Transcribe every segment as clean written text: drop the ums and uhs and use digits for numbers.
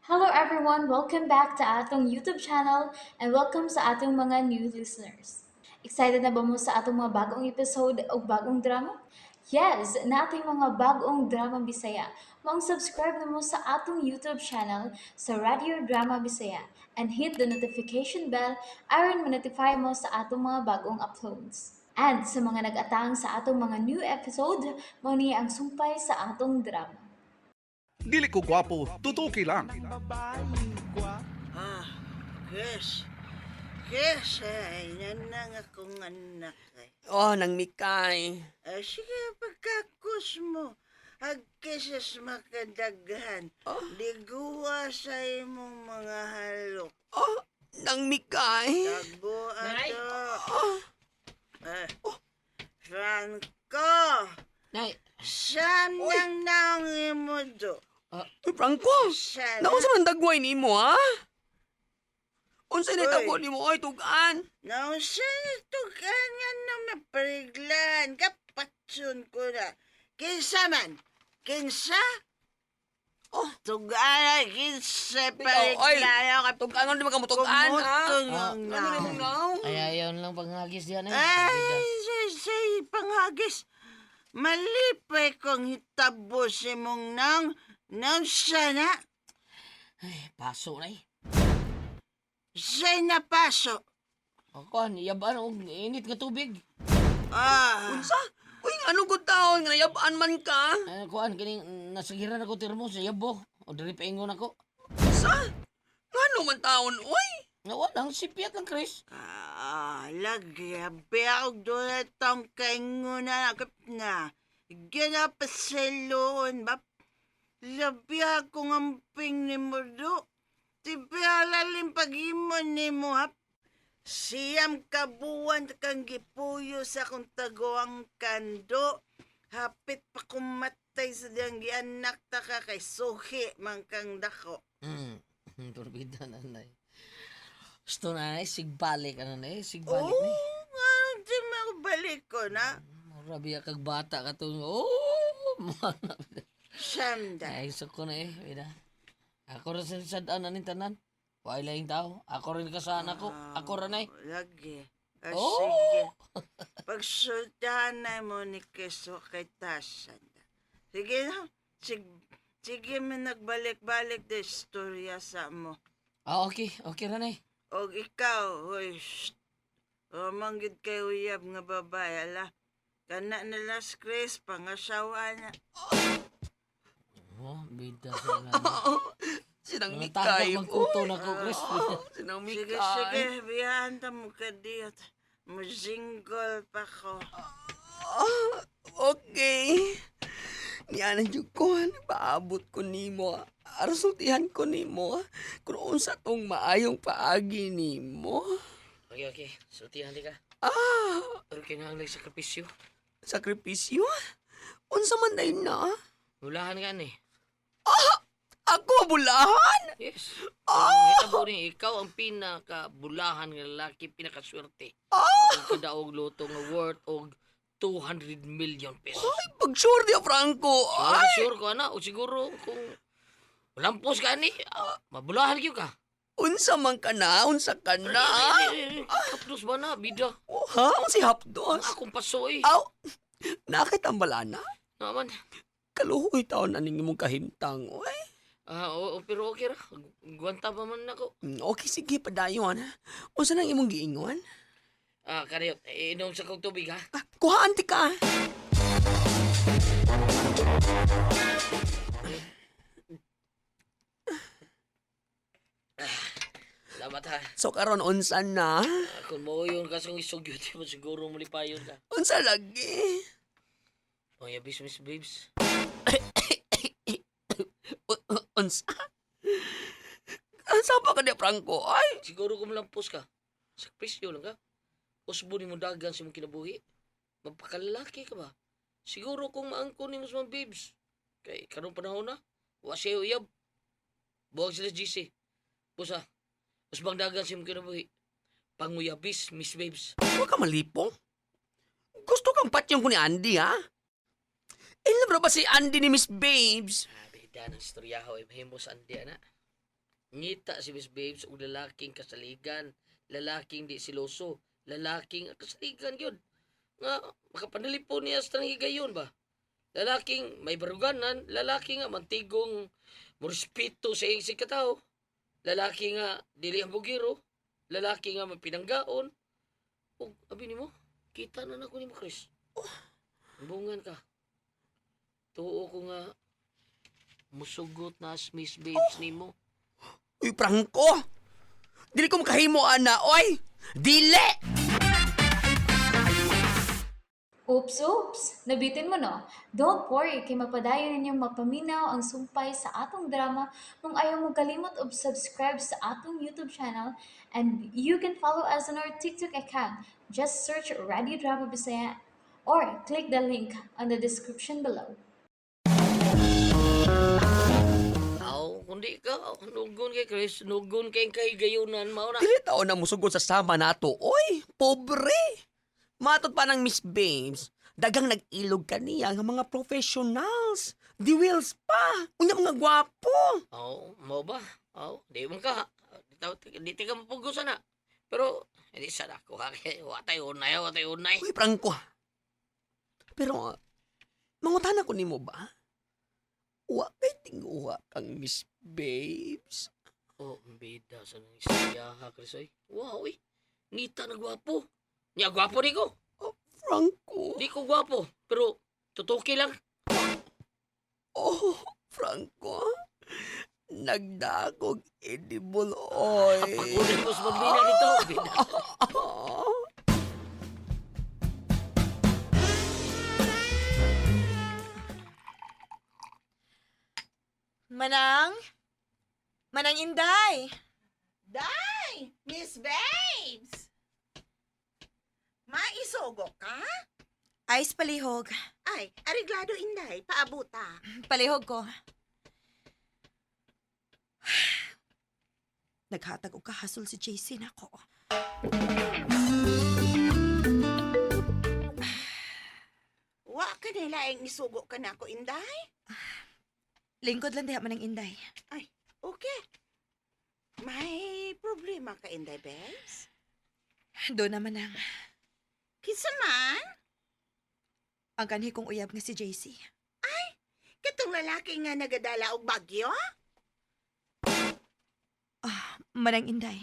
Hello everyone, welcome back to atong YouTube channel and welcome sa atong mga new listeners. Excited na ba mo sa atong mga bagong episode o bagong drama? Yes, na ating mga bagong drama Bisaya. Subscribe na mo sa atong YouTube channel sa Radio Drama Bisaya and hit the notification bell aron ma-notify mo sa atong mga bagong uploads. And sa mga nag-atang sa atong mga new episode, mo ni ang sumpay sa atong drama. Dili ko gwapo, tutuki lang. Ah, Chris. Chris, ay, nanang akong anak ay. Oh, nang Mikay. Sige, pagkakus mo. Agkisas makadaghan. Liguwa sa imong mga halok. Oh, nang Mikay. Tago Nay? ato. Oh, Franco, Nay, saan nang naong mo do? Uy, Franco. Saan? Naunsa man dagway nimo, ha? Unsay Uy. nitabo nimo oy tugan? Naong saan ito ganyan na mapariglan? Kapatsun ko na. Kinsa man? Kinsa? Oh, Tugana, kinsa Ikaw, oy. pariglayo ka. Tugan di makamutugan, ha? Kumutong Ah, yung Ano ni mong naw? ay ayaw lang panghagis diyan eh. Ay, say, panghagis. Malipay kong hitabo si mong nang. Nang sana. Ay, paso na eh. Say napaso. Ako, yaban og init nga tubig. Unsa? Uy, ano gud taon nga nayabaan man ka? Ay, kuan, kining nasigiran ako termo sa yabo. O diri paingon ako. Unsa? Ngano man taon, oy? Nawa lang, sipiat lang, Chris. Lagi, abiyag doon itong kainguna nakap na. Ginapasalon, ba? Labi akong amping ni mo do. Tibi alalim pag-imon ni mo, ha? Siyam kabuwan kang gipuyo sa kong tagoang kando. Hapit pa kumatay sa diyang gianak ta ka kay suhi man kang dako. Turbida na nay. Gusto na nay, sigbalik ano na eh, Oo, sigbalik na eh. nga, di balik ko na. Murabi kag bata ka to. Oh, Siyam da. ay, so ko na eh, wala. Ako rin sa sadaan na ning tanan. Wala lang tao. Ako rin kasana ko. Ako rin ay. Lagi. Oh! Sige. Pagsultahan na mo ni Keso kay Tasan. Sige na. Sige mo nagbalik-balik na istorya sa mo. Ah, okay. Okay rin ay. O ikaw, hoy, manggid kay uyab nga babae, ala. Kana na las Chris, pangasawa na. Oh, bida sa nga. Sinang Mga Mikay. tagak magkuto na ko, Chris. Sinang Sige, Mikay. sige, biyahan ta mo ka diyot. Musinggol pa ko. Okay. Niyanan yung ko, paabot ko nimo. Arasultihan ko nimo. Kung unsa tong maayong paagi nimo. Okay, okay. Sultihan di ka. Pero kinahanglan sakripisyo. Sakripisyo? Unsa man day na? Mulahan ka ni. Ako bulahan? Yes. Hitabo ni ikaw ang pinakabulahan nga lalaki, pinakaswerte. Ang kadaog loto nga worth og 200 million pesos. Ay, pag-sure di Franco. Ay, Sure ko na. O siguro kung lampos ka ni, mabulahan kayo ka. unsa man ka na? Unsa ka na? Kapdos ba na, bida? Oh, ha? Ang si Hapdos? Akong paso eh. Aw, nakitambala na? Naman. Kaluhoy taon na ninyo mong kahimtang. Uy. Pero okay ra. Guwanta pa man ako. Okay, sige, padayon. Unsa nang imong giingon? Kariyot, inom sa kong tubig ha. Kuhaan ti ka. Salamat ha. So karon unsa na? Kung mo yun kasong isugyot mo siguro muli pa yun ka. Unsa lagi? Oh, yeah, Miss Babes. Unsa? Unsa pa ka di Franco? Ay, Siguro kung lampos ka. Sa presyo lang ka. Usbo ni mo dagan sa mong kinabuhi. Magpakalalaki ka ba? Siguro kung maangkon ni mo sa mga babes. Kay karong panahon na. Wa siya uyab. Buwag sila GC. Busa. Usbang dagan sa mong kinabuhi. Panguyabis, Miss Babes. huwag ka malipong. Gusto kang patyong ko ni Andy, ha? In love na ba si Andy ni Miss Babes? Bida ng istoryaho ay mahimo sa andi na. Ngita si Miss Babes og lalaking kasaligan, lalaking di siloso, lalaking kasaligan gyud. Nga makapanalipon niya sa higayon ba? Lalaking may baruganan, lalaki nga mantigong morespeto sa iyang katao, lalaki nga dili ang bugiro, lalaki nga mapinanggaon. Og abi nimo, kita na nako nimo Chris. Bungan ka. Tuo ko nga musugot na as Miss Babes nimo. Uy, Franco! Dili ko makahimo, ana, oy! Dili! Oops! Nabitin mo no? Don't worry, kay mapadayon ninyong mapaminaw ang sumpay sa atong drama kung ayaw mo kalimot og subscribe sa atong YouTube channel and you can follow us on our TikTok account. Just search Radio Drama Bisaya or click the link on the description below. Aw, kundi ka, nugon kay Chris, nugon kay gayunan mao na. Dili taon na musugod sa sama nato, oy! Pobre! Matot pa ng Miss Babes, dagang nag-ilog kaniya nga mga professionals. Di wills pa. Unya mga gwapo. Aw, mao ba? Aw, di man ka. Di ka mapugusan na. Pero, hindi sana ko kaya watay unay. Uy, Franco. Pero, mangutana ko nimo ba? Wa kay tinguha kang Miss Babes. Oh, bida sa nang isaya ha, Chris ay. Wow, eh. Ngita na gwapo. Nya gwapo di ko. Franco. Di ko gwapo, pero tutuki lang. Oh, Franco. Nagdagog edible oy. Pag-ulit mo sa magbina dito, bida. Manang? Manang Inday! Day! Miss Babes! Maisugo ka? Ice palihog. Ay, ariglado inday, paabuta. Palihog ko. Naghatag og kahasol si JC nako. Wa ka nila ang isugo ka na ako, inday? Lingkod lang diha Manang Inday. Ay, okay. May problema ka, inday, Babes? Do na Manang. Kinsa man? Ang kanhi kong uyab nga si JC. Katong lalaki nga nagadala og bagyo? Manang Inday.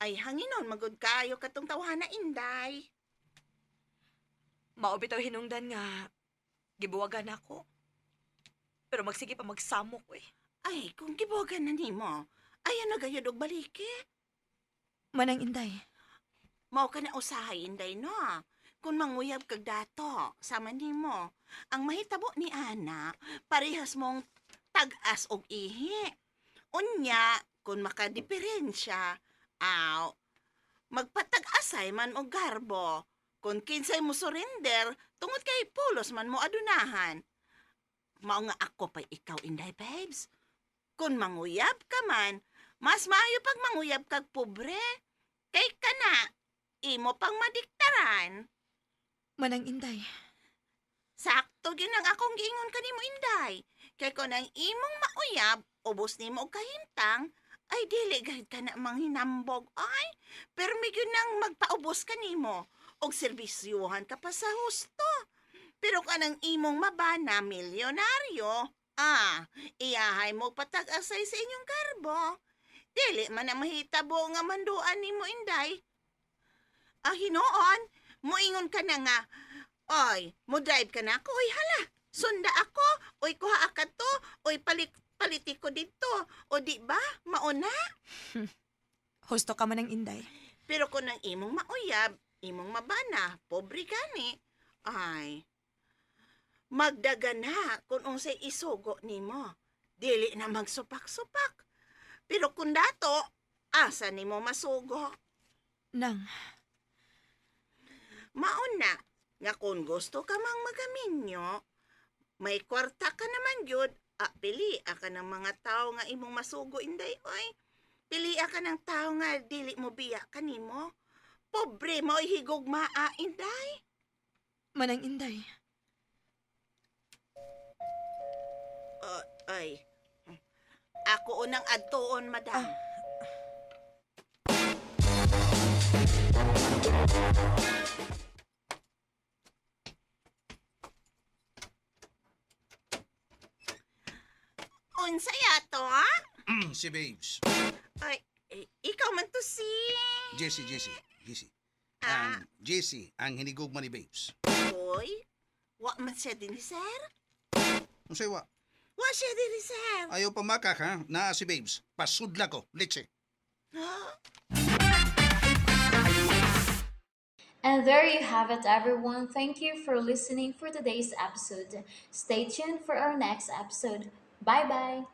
Ay, hanginon, magod kayo katong tawhana, inday. Mao bitaw hinungdan nga gibuwagan ako. Pero magsige pa magsamok eh. Ay, kung gibogan na nimo, ayan na gayod og baliki. Manang Inday. Mao ka na usahay, inday, no? Kung manguyab kag dato, sama nimo. Ang mahitabo ni Ana, parehas mong tag-as og ihi. Unya, kung makadiferensya, magpatag-asay man og garbo. Kung kinsay mo surrender, tungod kay pulos man mo adunahan. Mao nga ako pa ikaw, inday, babes. Kung manguyab ka man, mas maayo pag manguyab kag pobre. Kay kana, imo pang madiktaran. Manang Inday. Sakto gyud ang akong giingon kanimo, inday. Kay kung ang imong mauyab, ubos nimo og kahintang, ay dili gahid ka na manghinambog. Ay, pero may gyud nang magpaubos kanimo og serbisyuhan ka pa sa husto. Pero kanang imong mabana milyonaryo, iyahay mo patag-asay sa inyong karbo. Dili man na mahitabo nga manduan nimo, inday. Hinoon, moingon ka na nga, oy, mo drive ka na ako, oy hala, sunda ako, oy kuha ka to, oy paliti ko dito, o di ba, mauna? Husto ka Manang Inday. Pero kung ang imong mauyab, imong mabana, pobre gani, ay, magdagana kung unsay isugo nimo. Dili na magsupak-supak. Pero kung dato, asa nimo masugo? Nang, Mauna, nga kung gusto ka mang magaminyo, may kwarta ka naman yun, pili ka ng mga tao nga imong masugo, inday, oy. Pili ka ng tao nga dili mo biya kanimo. Pobre mo higugmaa, inday. Manang Inday. Ay, Ako unang adtoon, madam. Unsay ato, ha? Si Babes. Ay, ikaw man to si... Jessie. Ah. Jessie, ang hinigugma ni Babes. Hoy, wa man siya din, sir? Kung sa'yo, Wa siya din, sir. ayaw pa makak ha, na si Babes. Pasudla ko, leche. And there you have it, everyone. Thank you for listening for today's episode. Stay tuned for our next episode. Bye bye.